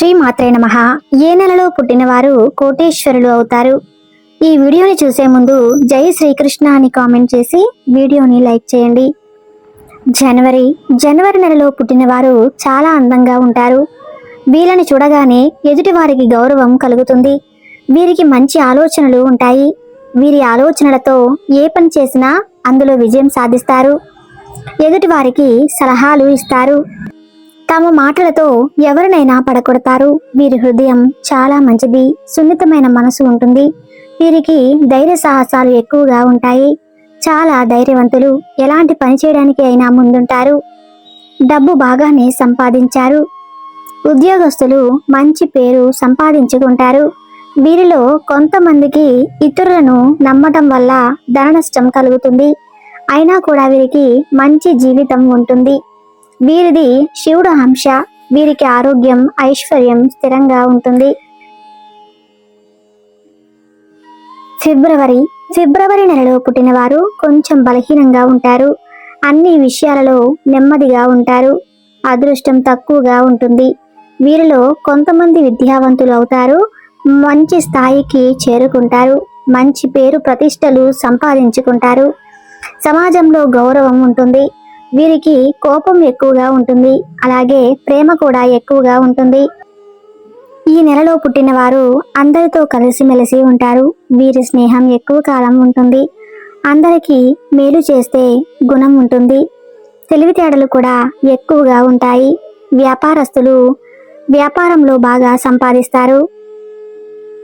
శ్రీ మాత్రే నమః. ఏ నెలలో పుట్టిన వారు కోటేశ్వరులు అవుతారు? ఈ వీడియోని చూసే ముందు జై శ్రీకృష్ణ అని కామెంట్ చేసి వీడియోని లైక్ చేయండి. జనవరి నెలలో పుట్టిన వారు చాలా అందంగా ఉంటారు. వీళ్ళని చూడగానే ఎదుటి వారికి గౌరవం కలుగుతుంది. వీరికి మంచి ఆలోచనలు ఉంటాయి. వీరి ఆలోచనలతో ఏ పని చేసినా అందులో విజయం సాధిస్తారు. ఎదుటి వారికి సలహాలు ఇస్తారు. తమ మాటలతో ఎవరినైనా పడగొడతారు. వీరి హృదయం చాలా మంచిది, సున్నితమైన మనసు ఉంటుంది. వీరికి ధైర్య సాహసాలు ఎక్కువగా ఉంటాయి. చాలా ధైర్యవంతులు. ఎలాంటి పని చేయడానికి అయినా ముందుంటారు. డబ్బు బాగానే సంపాదించారు. ఉద్యోగస్తులు మంచి పేరు సంపాదించుకుంటారు. వీరిలో కొంతమందికి ఇతరులను నమ్మటం వల్ల ధన నష్టం కలుగుతుంది. అయినా కూడా వీరికి మంచి జీవితం ఉంటుంది. వీరిది శివుడు అంశ. వీరికి ఆరోగ్యం, ఐశ్వర్యం స్థిరంగా ఉంటుంది. ఫిబ్రవరి నెలలో పుట్టిన వారు కొంచెం బలహీనంగా ఉంటారు. అన్ని విషయాలలో నెమ్మదిగా ఉంటారు. అదృష్టం తక్కువగా ఉంటుంది. వీరిలో కొంతమంది విద్యావంతులు అవుతారు. మంచి స్థాయికి చేరుకుంటారు. మంచి పేరు ప్రతిష్టలు సంపాదించుకుంటారు. సమాజంలో గౌరవం ఉంటుంది. వీరికి కోపం ఎక్కువగా ఉంటుంది. అలాగే ప్రేమ కూడా ఎక్కువగా ఉంటుంది. ఈ నెలలో పుట్టిన వారు అందరితో కలిసిమెలిసి ఉంటారు. వీరి స్నేహం ఎక్కువ కాలం ఉంటుంది. అందరికీ మేలు చేస్తే గుణం ఉంటుంది. తెలివితేటలు కూడా ఎక్కువగా ఉంటాయి. వ్యాపారస్తులు వ్యాపారంలో బాగా సంపాదిస్తారు.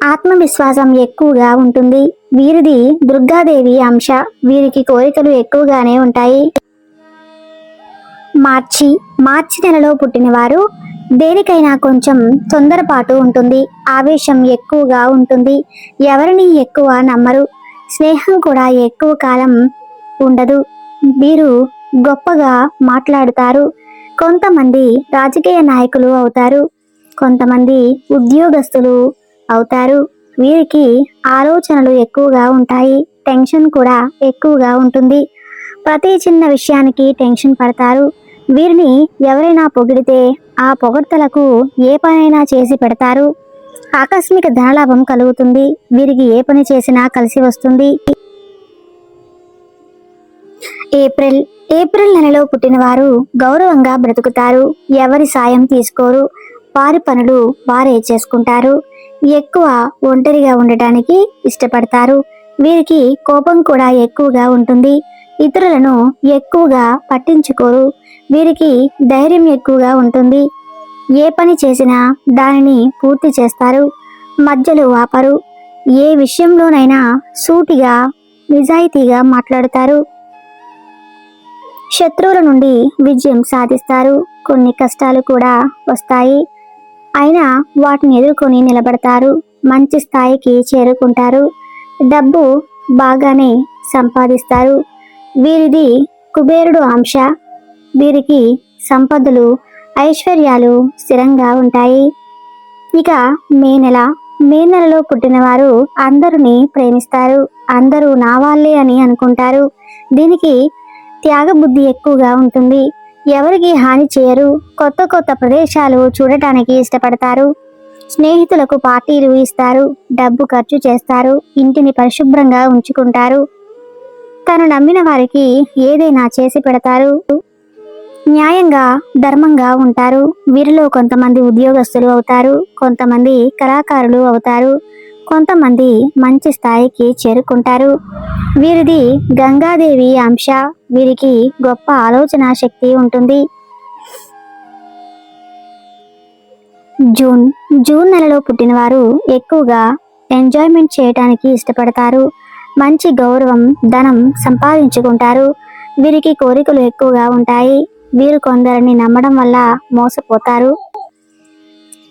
ఆత్మవిశ్వాసం ఎక్కువగా ఉంటుంది. వీరిది దుర్గాదేవి అంశ. వీరికి కోరికలు ఎక్కువగానే ఉంటాయి. మార్చి నెలలో పుట్టిన వారు దేనికైనా కొంచెం తొందరపాటు ఉంటుంది. ఆవేశం ఎక్కువగా ఉంటుంది. ఎవరిని ఎక్కువ నమ్మరు. స్నేహం కూడా ఎక్కువ కాలం ఉండదు. వీరు గొప్పగా మాట్లాడుతారు. కొంతమంది రాజకీయ నాయకులు అవుతారు. కొంతమంది ఉద్యోగస్తులు అవుతారు. వీరికి ఆలోచనలు ఎక్కువగా ఉంటాయి. టెన్షన్ కూడా ఎక్కువగా ఉంటుంది. ప్రతి చిన్న విషయానికి టెన్షన్ పడతారు. వీరిని ఎవరైనా పొగిడితే ఆ పొగడ్తలకు ఏ పనైనా చేసి పెడతారు. ఆకస్మిక ధనలాభం కలుగుతుంది. వీరికి ఏ పని చేసినా కలిసి వస్తుంది. ఏప్రిల్ నెలలో పుట్టిన వారు గౌరవంగా బ్రతుకుతారు. ఎవరి సాయం తీసుకోరు. వారి పనులు వారే చేసుకుంటారు. ఎక్కువ ఒంటరిగా ఉండటానికి ఇష్టపడతారు. వీరికి కోపం కూడా ఎక్కువగా ఉంటుంది. ఇతరులను ఎక్కువగా పట్టించుకోరు. వీరికి ధైర్యం ఎక్కువగా ఉంటుంది. ఏ పని చేసినా దానిని పూర్తి చేస్తారు. మధ్యలో ఆపరు. ఏ విషయంలోనైనా సూటిగా నిజాయితీగా మాట్లాడతారు. శత్రువుల నుండి విజయం సాధిస్తారు. కొన్ని కష్టాలు కూడా వస్తాయి. అయినా వాటిని ఎదుర్కొని నిలబడతారు. మంచి స్థాయికి చేరుకుంటారు. డబ్బు బాగానే సంపాదిస్తారు. వీరిది కుబేరుడు అంశ. వీరికి సంపదలు, ఐశ్వర్యాలు స్థిరంగా ఉంటాయి. ఇక మే నెలలో పుట్టిన వారు అందరినీ ప్రేమిస్తారు. అందరూ నా వాళ్ళే అని అనుకుంటారు. దీనికి త్యాగబుద్ధి ఎక్కువగా ఉంటుంది. ఎవరికి హాని చేయరు. కొత్త ప్రదేశాలు చూడటానికి ఇష్టపడతారు. స్నేహితులకు పార్టీలు ఇస్తారు. డబ్బు ఖర్చు చేస్తారు. ఇంటిని పరిశుభ్రంగా ఉంచుకుంటారు. తను నమ్మిన వారికి ఏదైనా చేసి పెడతారు. న్యాయంగా, ధర్మంగా ఉంటారు. వీరిలో కొంతమంది ఉద్యోగస్తులు అవుతారు. కొంతమంది కళాకారులు అవుతారు. కొంతమంది మంచి స్థాయికి చేరుకుంటారు. వీరిది గంగాదేవి అంశ. వీరికి గొప్ప ఆలోచన శక్తి ఉంటుంది. జూన్ నెలలో పుట్టిన వారు ఎక్కువగా ఎంజాయ్మెంట్ చేయడానికి ఇష్టపడతారు. మంచి గౌరవం, ధనం సంపాదించుకుంటారు. వీరికి కోరికలు ఎక్కువగా ఉంటాయి. వీరు కొందరిని నమ్మడం వల్ల మోసపోతారు.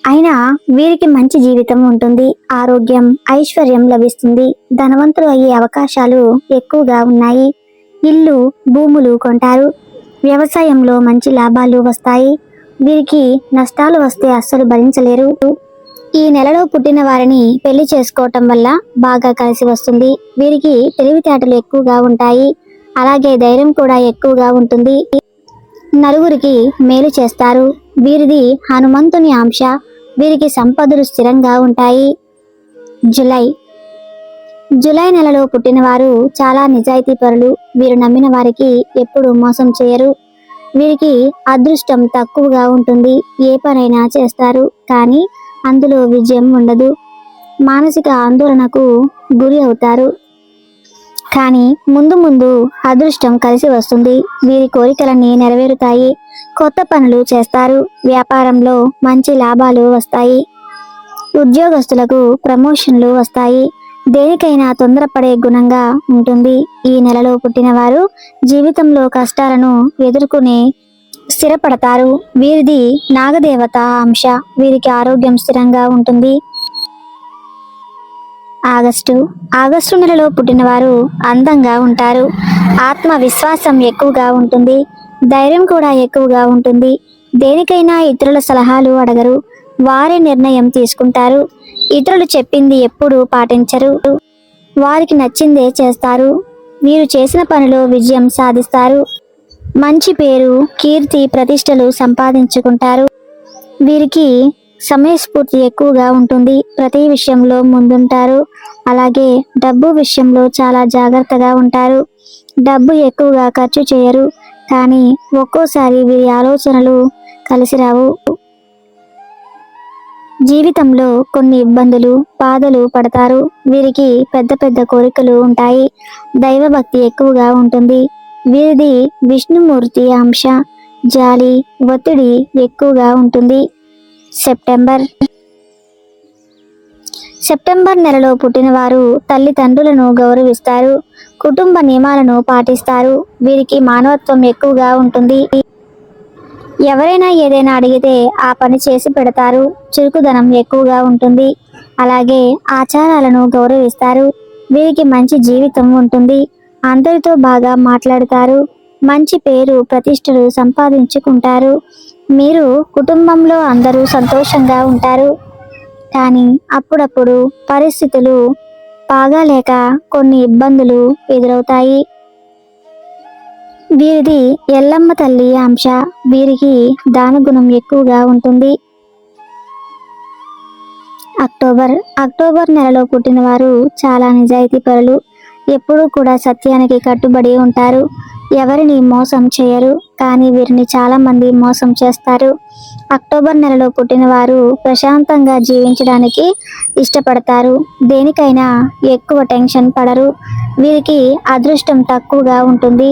అయినా వీరికి మంచి జీవితం ఉంటుంది. ఆరోగ్యం, ఐశ్వర్యం లభిస్తుంది. ధనవంతులు అయ్యే అవకాశాలు ఎక్కువగా ఉన్నాయి. ఇల్లు, భూములు కొంటారు. వ్యవసాయంలో మంచి లాభాలు వస్తాయి. వీరికి నష్టాలు వస్తే అస్సలు భరించలేరు. ఈ నెలలో పుట్టిన వారిని పెళ్లి చేసుకోవటం వల్ల బాగా కలిసి వస్తుంది. వీరికి తెలివితేటలు ఎక్కువగా ఉంటాయి. అలాగే ధైర్యం కూడా ఎక్కువగా ఉంటుంది. నలుగురికి మేలు చేస్తారు. వీరిది హనుమంతుని అంశ. వీరికి సంపదలు స్థిరంగా ఉంటాయి. జూలై నెలలో పుట్టినవారు చాలా నిజాయితీపరులు. వీరు నమ్మిన వారికి ఎప్పుడూ మోసం చేయరు. వీరికి అదృష్టం తక్కువగా ఉంటుంది. ఏ పనైనా చేస్తారు, కానీ అందులో విజయం ఉండదు. మానసిక ఆందోళనకు గురి అవుతారు, కానీ ముందు ముందు అదృష్టం కలిసి వస్తుంది. వీరి కోరికలన్నీ నెరవేరుతాయి. కొత్త పనులు చేస్తారు. వ్యాపారంలో మంచి లాభాలు వస్తాయి. ఉద్యోగస్తులకు ప్రమోషన్లు వస్తాయి. దేనికైనా తొందరపడే గుణంగా ఉంటుంది. ఈ నెలలో పుట్టినవారు జీవితంలో కష్టాలను ఎదుర్కొనే స్థిరపడతారు. వీరిది నాగదేవత అంశ. వీరికి ఆరోగ్యం స్థిరంగా ఉంటుంది. ఆగస్టు నెలలో పుట్టినవారు అందంగా ఉంటారు. ఆత్మవిశ్వాసం ఎక్కువగా ఉంటుంది. ధైర్యం కూడా ఎక్కువగా ఉంటుంది. దేనికైనా ఇతరుల సలహాలు అడగరు. వారే నిర్ణయం తీసుకుంటారు. ఇతరులు చెప్పింది ఎప్పుడూ పాటించరు. వారికి నచ్చిందే చేస్తారు. వీరు చేసిన పనిలో విజయం సాధిస్తారు. మంచి పేరు, కీర్తి, ప్రతిష్టలు సంపాదించుకుంటారు. వీరికి సమయస్ఫూర్తి ఎక్కువగా ఉంటుంది. ప్రతి విషయంలో ముందుంటారు. అలాగే డబ్బు విషయంలో చాలా జాగ్రత్తగా ఉంటారు. డబ్బు ఎక్కువగా ఖర్చు చేయరు, కానీ ఒక్కోసారి వీరి ఆలోచనలు కలిసిరావు. జీవితంలో కొన్ని ఇబ్బందులు, బాధలు పడతారు. వీరికి పెద్ద పెద్ద కోరికలు ఉంటాయి. దైవభక్తి ఎక్కువగా ఉంటుంది. వీరిది విష్ణుమూర్తి అంశ. జాలి, ఒత్తిడి ఎక్కువగా ఉంటుంది. సెప్టెంబర్ నెలలో పుట్టినవారు తల్లిదండ్రులను గౌరవిస్తారు. కుటుంబ నియమాలను పాటిస్తారు. వీరికి మానవత్వం ఎక్కువగా ఉంటుంది. ఎవరైనా ఏదైనా అడిగితే ఆ పని చేసి పెడతారు. చురుకుదనం ఎక్కువగా ఉంటుంది. అలాగే ఆచారాలను గౌరవిస్తారు. వీరికి మంచి జీవితం ఉంటుంది. అందరితో బాగా మాట్లాడతారు. మంచి పేరు, ప్రతిష్టలు సంపాదించుకుంటారు. మీరు కుటుంబంలో అందరూ సంతోషంగా ఉంటారు, కానీ అప్పుడప్పుడు పరిస్థితులు బాగాలేక కొన్ని ఇబ్బందులు ఎదురవుతాయి. వీరిది ఎల్లమ్మ తల్లి అంశ. వీరికి దానగుణం ఎక్కువగా ఉంటుంది. అక్టోబర్ నెలలో పుట్టినవారు చాలా నిజాయితీపరులు. ఎప్పుడూ కూడా సత్యానికి కట్టుబడి ఉంటారు. ఎవరిని మోసం చేయరు, కానీ వీరిని చాలా మంది మోసం చేస్తారు. అక్టోబర్ నెలలో పుట్టినవారు ప్రశాంతంగా జీవించడానికి ఇష్టపడతారు. దేనికైనా ఎక్కువ టెన్షన్ పడరు. వీరికి అదృష్టం తక్కువగా ఉంటుంది.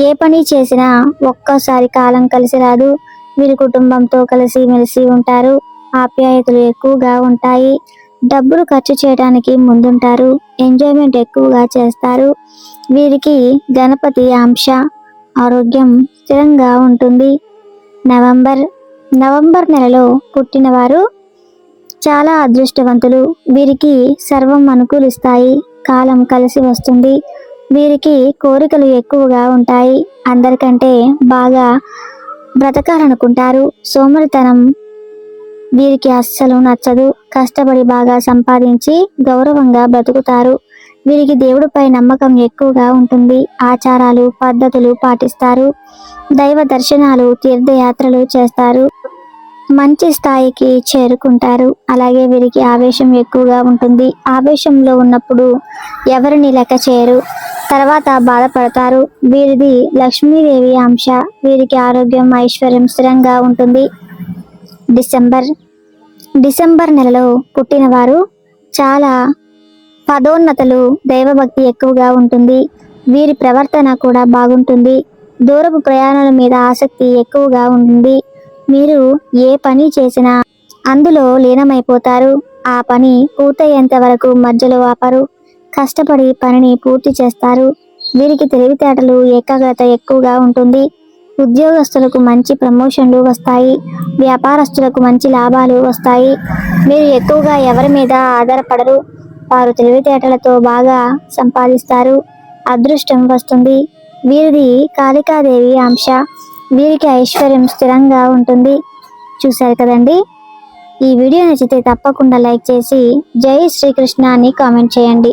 ఏ పని చేసినా ఒక్కోసారి కాలం కలిసి రాదు. వీరి కుటుంబంతో కలిసి మెలిసి ఉంటారు. ఆప్యాయతలు ఎక్కువగా ఉంటాయి. డబ్బులు ఖర్చు చేయడానికి ముందుంటారు. ఎంజాయ్మెంట్ ఎక్కువగా చేస్తారు. వీరికి గణపతి అంశ. ఆరోగ్యం స్థిరంగా ఉంటుంది. నవంబర్ నెలలో పుట్టినవారు చాలా అదృష్టవంతులు. వీరికి సర్వం అనుకూలిస్తాయి. కాలం కలిసి వస్తుంది. వీరికి కోరికలు ఎక్కువగా ఉంటాయి. అందరికంటే బాగా బ్రతకాలనుకుంటారు. సోమరితనం వీరికి అస్సలు నచ్చదు. కష్టపడి బాగా సంపాదించి గౌరవంగా బ్రతుకుతారు. వీరికి దేవుడిపై నమ్మకం ఎక్కువగా ఉంటుంది. ఆచారాలు, పద్ధతులు పాటిస్తారు. దైవ దర్శనాలు, తీర్థయాత్రలు చేస్తారు. మంచి స్థాయికి చేరుకుంటారు. అలాగే వీరికి ఆవేశం ఎక్కువగా ఉంటుంది. ఆవేశంలో ఉన్నప్పుడు ఎవరిని లెక్క చేయరు, తర్వాత బాధపడతారు. వీరిది లక్ష్మీదేవి అంశ. వీరికి ఆరోగ్యం, ఐశ్వర్యం స్థిరంగా ఉంటుంది. డిసెంబర్ నెలలో పుట్టినవారు చాలా పదోన్నతులు, దైవభక్తి ఎక్కువగా ఉంటుంది. వీరి ప్రవర్తన కూడా బాగుంటుంది. దూరపు ప్రయాణాల మీద ఆసక్తి ఎక్కువగా ఉంటుంది. మీరు ఏ పని చేసినా అందులో లీనమైపోతారు. ఆ పని పూర్తయ్యేంత వరకు మధ్యలో ఆపరు. కష్టపడి పనిని పూర్తి చేస్తారు. వీరికి తెలివితేటలు, ఏకాగ్రత ఎక్కువగా ఉంటుంది. ఉద్యోగస్తులకు మంచి ప్రమోషన్లు వస్తాయి. వ్యాపారస్తులకు మంచి లాభాలు వస్తాయి. మీరు ఎక్కువగా ఎవరి మీద ఆధారపడరు. వారు తెలివితేటలతో బాగా సంపాదిస్తారు. అదృష్టం వస్తుంది. వీరిది కాళికాదేవి అంశ. వీరికి ఐశ్వర్యం స్థిరంగా ఉంటుంది. చూశారు కదండి. ఈ వీడియో నచ్చితే తప్పకుండా లైక్ చేసి జై శ్రీకృష్ణ అని కామెంట్ చేయండి.